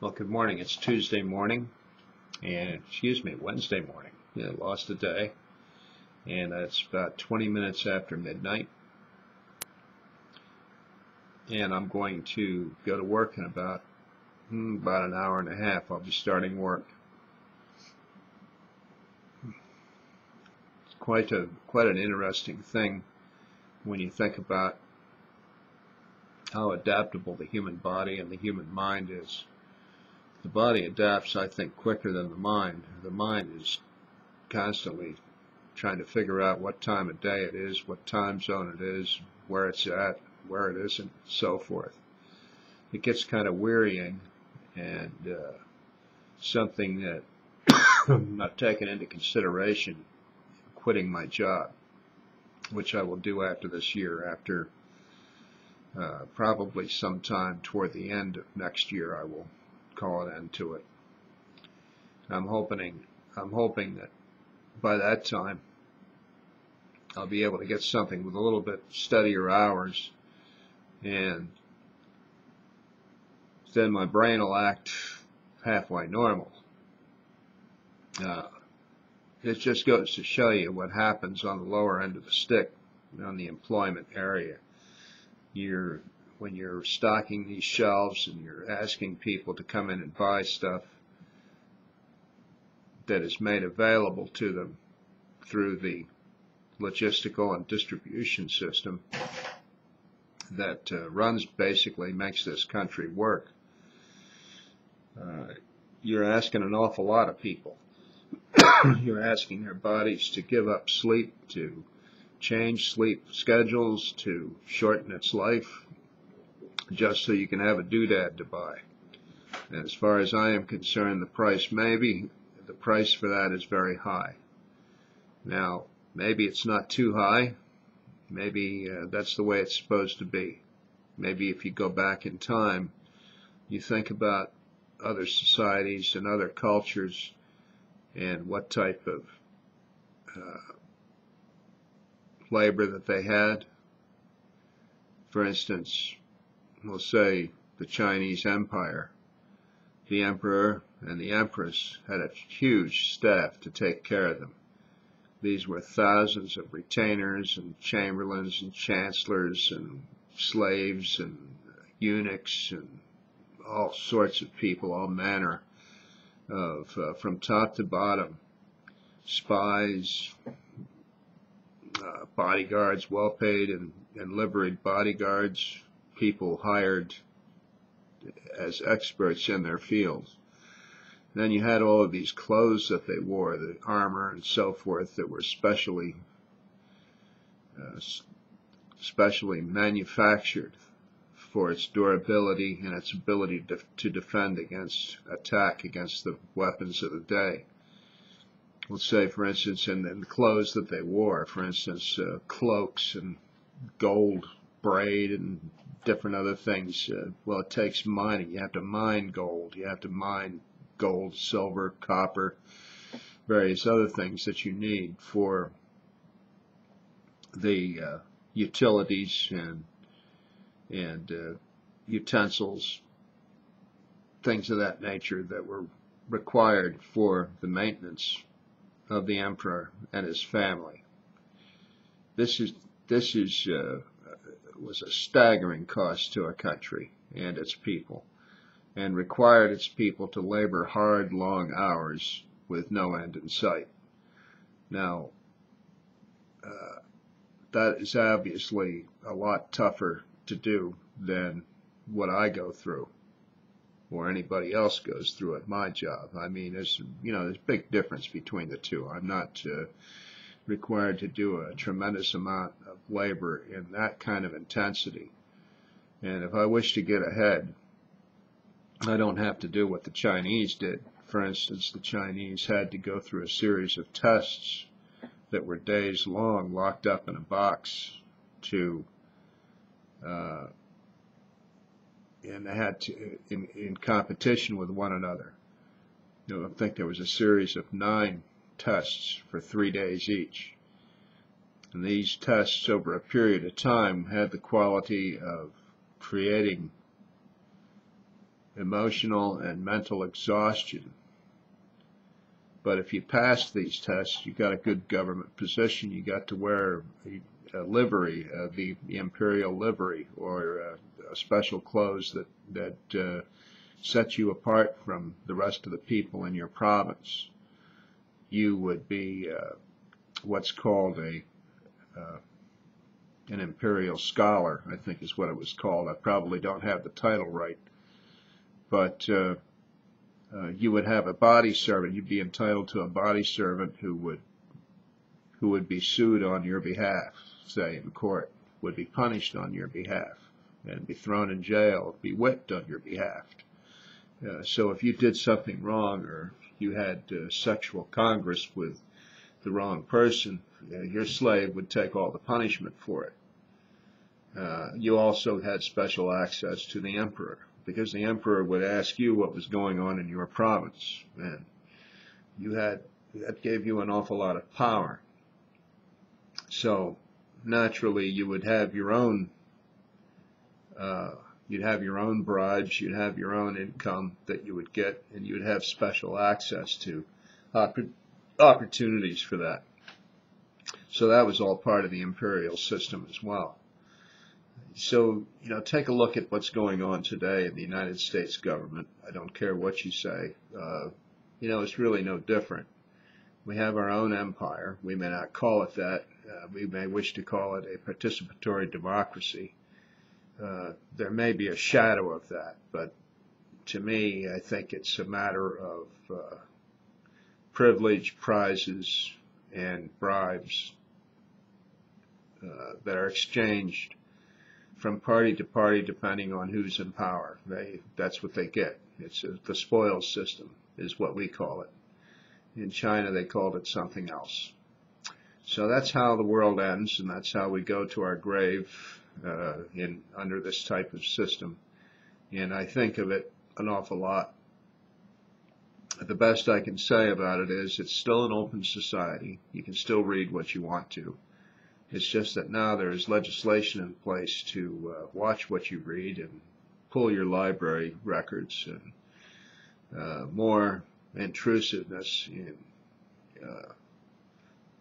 Well, good morning. It's Tuesday morning, and Wednesday morning. Yeah, lost a day, and it's about 20 minutes after midnight. And I'm going to go to work in about an hour and a half. I'll be starting work. It's quite an interesting thing when you think about how adaptable the human body and the human mind is. The body adapts, I think, quicker than the mind. The mind is constantly trying to figure out what time of day it is, what time zone it is, where it's at, where it isn't, and so forth. It gets kind of wearying and something that I'm not taking into consideration quitting my job, which I will do after this year. After probably sometime toward the end of next year, I will call an end to it. I'm hoping that by that time I'll be able to get something with a little bit steadier hours, and then my brain will act halfway normal. It just goes to show you what happens on the lower end of the stick, on the employment area. When you're stocking these shelves and you're asking people to come in and buy stuff that is made available to them through the logistical and distribution system that makes this country work, you're asking an awful lot of people. You're asking their bodies to give up sleep, to change sleep schedules, to shorten its life, just so you can have a doodad to buy. And as far as I am concerned, the price for that is very high. Now, maybe it's not too high. Maybe that's the way it's supposed to be. Maybe if you go back in time, you think about other societies and other cultures and what type of labor that they had. For instance, we'll say the Chinese Empire. The emperor and the empress had a huge staff to take care of them. These were thousands of retainers and chamberlains and chancellors and slaves and eunuchs and all sorts of people, all manner of, from top to bottom, spies, bodyguards, well-paid and liveried bodyguards, people hired as experts in their fields. Then you had all of these clothes that they wore, the armor and so forth, that were specially manufactured for its durability and its ability to defend against attack against the weapons of the day. Let's say, for instance, in the clothes that they wore, for instance, cloaks and gold braid and different other things. Well, it takes mining. You have to mine gold. You have to mine gold, silver, copper, various other things that you need for the utilities and utensils, things of that nature that were required for the maintenance of the emperor and his family. This was a staggering cost to a country and its people, and required its people to labor hard, long hours with no end in sight. Now, that is obviously a lot tougher to do than what I go through or anybody else goes through at my job. I mean, there's a big difference between the two. I'm not required to do a tremendous amount of labor in that kind of intensity. And if I wish to get ahead, I don't have to do what the Chinese did. For instance, the Chinese had to go through a series of tests that were days long, locked up in a box, and they had to, in competition with one another. I think there was a series of 9 tests for 3 days each. And these tests over a period of time had the quality of creating emotional and mental exhaustion. But if you pass these tests, you got a good government position. You got to wear a livery, the imperial livery, or special clothes that set you apart from the rest of the people in your province. You would be what's called an imperial scholar, I think is what it was called. I probably don't have the title right, but you would have a body servant. You'd be entitled to a body servant who would be sued on your behalf, say in court, would be punished on your behalf, and be thrown in jail, be whipped on your behalf. So if you did something wrong, or you had sexual congress with the wrong person, your slave would take all the punishment for it. You also had special access to the emperor, because the emperor would ask you what was going on in your province, and that gave you an awful lot of power. So naturally, you would have your own. You'd have your own bribes, you'd have your own income that you would get, and you'd have special access to opportunities for that. So that was all part of the imperial system as well. So, take a look at what's going on today in the United States government. I don't care what you say. It's really no different. We have our own empire. We may not call it that. We may wish to call it a participatory democracy. There may be a shadow of that, but to me, I think it's a matter of privilege, prizes, and bribes that are exchanged from party to party depending on who's in power. That's what they get. It's the spoils system is what we call it. In China, they called it something else. So that's how the world ends, and that's how we go to our grave under this type of system. And I think of it an awful lot. The best I can say about it is it's still an open society. You can still read what you want to. It's just that now there is legislation in place to watch what you read and pull your library records, and more intrusiveness in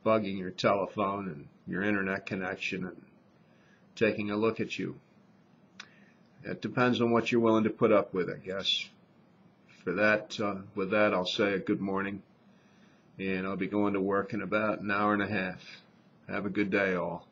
bugging your telephone and your internet connection and taking a look at you. It depends on what you're willing to put up with, I guess. For that, with that, I'll say a good morning, and I'll be going to work in about an hour and a half. Have a good day, all.